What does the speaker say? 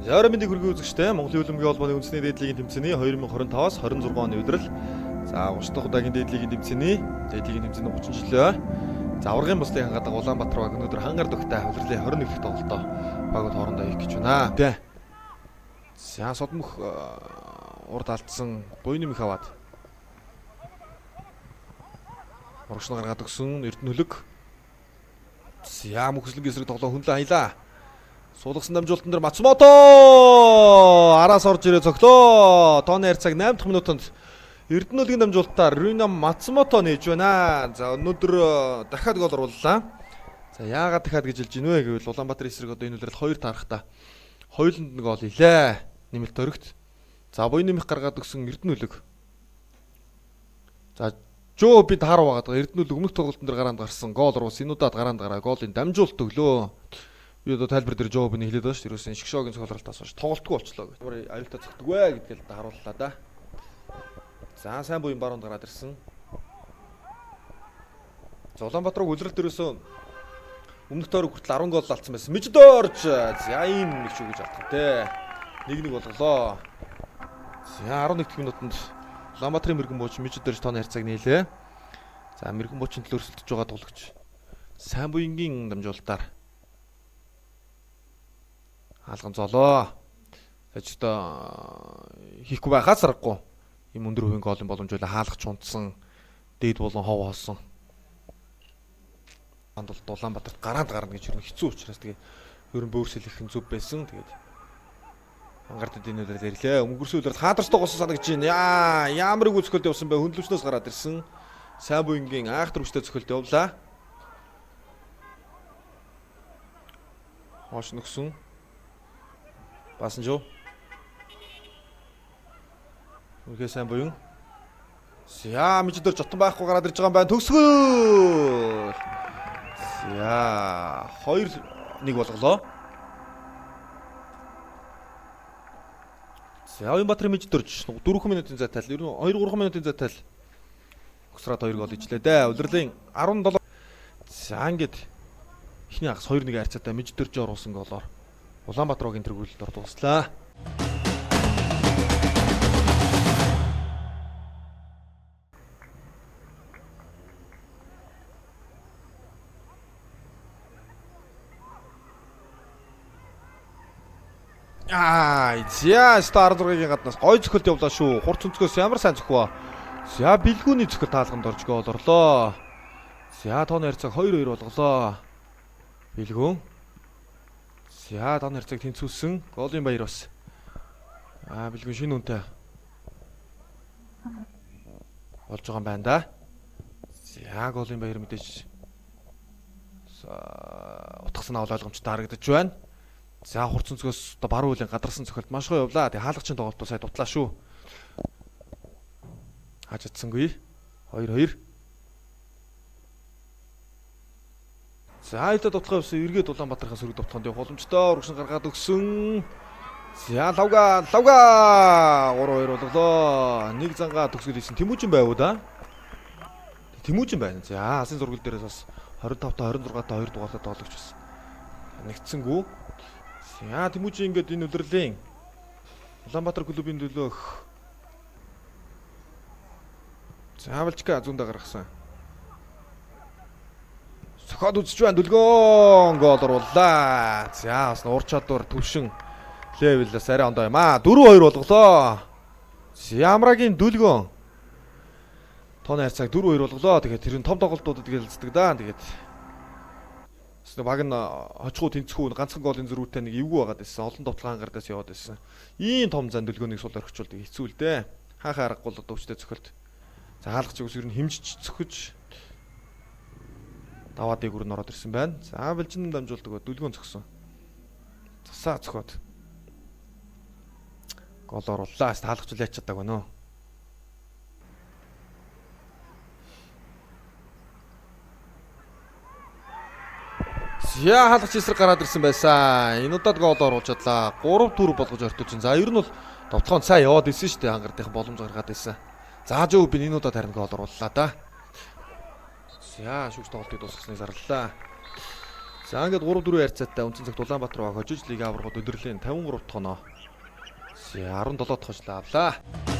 Яарэ мэндийг хүргэе үзэгчтэй. Монголын хөлбөмбөгийн холбооны үндэсний дээдлигийн тэмцээний 2025-аас 26 оны удирдал. За 30 дахь удаагийн дээдлигийн тэмцээний 30 жилөө. За аврагын бусдыг хангадаг Улаанбаатар баг өнөөдөр хангар дөхтэй хөлрлийн 21 дахь тоглолтоо багууд хоорондоо хийх гэж байна. Тэ. За содмох урд алдсан буйны мэх аваад. Урагшны гаргаад өгсөн Эрдэнэлэг. За мөхслөгийн эсрэг тоглоом хүнлэн хаялаа. Суулгасан дамжуулалтан дээр Мацмото араас орж ирээ цогтлоо. Тооны харьцааг 8 дахь минутанд Эрдэнэлгийн дамжуулалтаар Руна Мацмото нээж байна. За өнөөдөр дахиад гол орууллаа. За яагаад дахиад гэж хэлж гинвэ гэвэл Улаанбаатар эсрэг одоо энэ үлрэлт 2 таарахта хоёуланд нь гол хийлээ. Нэмэлт өргөт. За буйны мэх гаргаад өгсөн Эрдэнэлэг. За Жоо бид харав байгаа. Эрдэнэлэг өмнөх тоглолтын дээр гараанд гарсан гол оруулсан. Энэ удаад гараанд гараа голын дамжуулалт өглөө. Би одоо тайлбар дээр Жоо биний хэлээд байгаа шүү. Ерөөсөн шгшогийн цогцолтоос хойш тоглолтгүй болчлоо гэх. Ямар аюултай зөгтгөө гэдгээл харууллаа да. За сайн буян баруунд гараад ирсэн. Улаанбаатарыг үлрэлт дээрөөсөө өмнөх тойрог хүртэл 10 гол алдсан байсан. Миждорж за ийм нэг ч үгэж алдах те. 1-1 болголоо. За 11 дэх минутанд Улаанбаатарын мэрэгэн бууч Миждорж тооны харьцааг нийлээ. За мэрэгэн буучийн төлөө өрсөлдөж байгаа тоглогч. Сайн буянгийн дамжуулалтаар хаалган золоо. Ажидаа хийхгүй байхаас аргагүй. Им өндөр хувийн голын боломж байлаа хаалгач унтсан. Дээд болон хов хоосон. Андул Улаанбаатарт гараанд гарна гэж хэрэг хэцүү учраас тэгээ ерөн бөөрсөл их зүв байсан. Тэгээд ангарт энэ өдрөөр ирлээ. Өнгөрсөн өдрөд хаадарч тоглосон санагдаж байна. Ямар их зөвхөлд явсан бэ? Хөндлөвчнөөс гараад ирсэн. Сайн буянгийн айхтар хүчтэй зөвхөлд явлаа. Хоош нөхсөн. Басан жоо. Үнэхээр сайн буян. За Миждорж жотон байхгүй гараад ирж байгаа юм байна. Төгсгөл. За 2-1 болголоо. За Улаанбаатар Миждорж 4 минутын зайтал, 2-3 минутын зайтал. Өксрад 2 гол ижлээ дээ. Улирлын 17. За ингээд эхний хагас 2-1 харьцаатай Миждорж оруулсан голоор Улаанбаатаргийн тэргүүлэлт дуслаа. За Стар 6-гийн гаднаас гой зөвхөлд явлаа шүү. Хурц өнцгөөс ямар сайн зөвхөө. За бэлгүүний зөвхөл таалганд орж гол орлоо. За тооны харьцааг 2-2 болголоо. Бэлгүүн. За тооны харьцааг тэнцвүүлсэн. Голын баяр бас. Бэлгүүн шинэ үнэтэй болж байгаа юм байна да. За голын баяр мэдээж утгасан авал ойлгомжтой харагдаж байна. За хурц өнцгөөс одоо баруун хуулийн гадарсан цохилт маш гоё явлаа. Тэгээ хаалгачийн тоглолтоо сая дутлаа шүү. Хаж чадсангүй. 2-2. За эдэ дутгаа явсан эргээд Улаанбаатарын сөрөг дутханд явах боломжтой. Урагшин гаргаад өгсөн. За лавга 3-2 болголоо. Нэг зангаа төгсгөл хийсэн Тэмүүжин байв уу да? Тэмүүжин байна. За асын зургал дээрээс бас 25-26-та 2 дугаарлаа тоглогч бас нэгтсэнгүү. За Тэмүүжин ингээд энэ үлрэлийн Улаанбаатар клубын төлөөх Завалчка зүүндээ гаргасан. Сохоод үзэж байна дүлгөөн гол орууллаа. За бас уур чадвар төвшин левелээс арай ондоо юм аа. 4-2 болголоо. Ямрагийн дүлгөөн тооны харьцааг 4-2 болголоо. Тэгээд тэр нь том тоглолтуудад гэлцдэг да. Тэгээд баг нь хожихуу тэнцэхүү ганцхан голын зөрүүтэй нэг эвгүй байгаад байсан. Олон тоглоом гардаас яваад байсан. Ийм том зан дүлгөөнийг сул орхичулдаг хэцүү л дээ. Хаахаа аргагүй л одоо өвчтэй цохилт. За хаалгач ус ер нь хэмжиж цохиж даваа дээгүүр нь ороод ирсэн байна. За Балжин дамжуулдаг дүлгөөн цогсон. Засаа цохоод гол орууллаа. Хаалгач л яач чаддаг байна уу? За хаалгач эсрэг гараад ирсэн байсан. Энэ удаад гол оруулж чадлаа. 3 түр болгож ортож чинь. За ер нь бол товтлоонд сайн яваад ирсэн шүү дээ. Хангардынхан боломж гаргаад ирсэн. За жоо би энэ удаад харин гол орууллаа да. За шүүгч тоглолтыг дуусгасныг зарлалаа. За ингээд 3-4 ярцаатай Үндсэн цагт Улаанбаатар баг хожиж лиг аврагууд өдөрлийн 53 дахь оноо. За 17 дахь хожлоо авлаа.